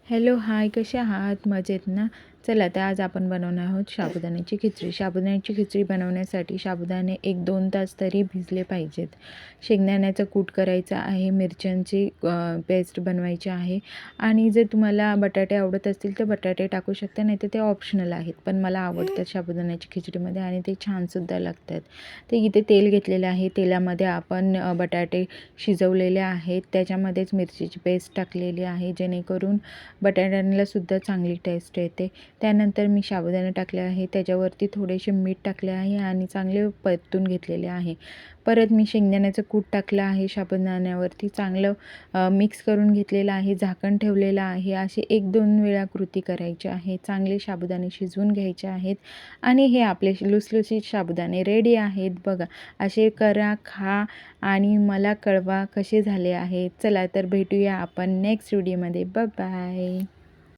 Hello, हाय, कसे आहात? मजेत ना? चला तर आज आपण बनवणार आहोत साबुदाण्याची खिचडी. साबुदाण्याची खिचडी बनवण्यासाठी साबुदाणे 1-2 तास तरी भिजले पाहिजेत. शेंगदाण्याचं कूट करायचं आहे, मिरच्यांची पेस्ट बनवायची आहे आणि जर तुम्हाला बटाटे आवडत असतील तर बटाटे टाकू शकता, नाही तर ते ऑप्शनल आहेत. पण मला आवडतात साबुदाण्याची खिचडीमध्ये आणि ते छानसुद्धा लागतात. तर इथे तेल घेतलेलं आहे. तेलामध्ये आपण बटाटे शिजवलेले आहेत. त्याच्यामध्येच मिरचीची पेस्ट टाकलेली आहे, जेणेकरून बटाट्यांनासुद्धा चांगली टेस्ट येते. त्यानंतर मी साबुदाणे टाकले आहे, त्याच्यावरती थोडेसे मीठ टाकले आहे आणि चांगले परतून घेतलेले आहे. परत मी शेंगदाण्याचं कूट टाकलं आहे साबुदाण्यावरती, चांगलं मिक्स करून घेतलेलं आहे, झाकण ठेवलेलं आहे. असे 1-2 वेळा कृती करायची आहे. चांगले साबुदाणे शिजवून घ्यायचे आहेत आणि हे आपले लुसलुसीत साबुदाणे रेडी आहेत. बघा, असे करा, खा आणि मला कळवा कसे झाले आहेत. चला तर भेटूया आपण नेक्स्ट व्हिडिओमध्ये. Bye bye.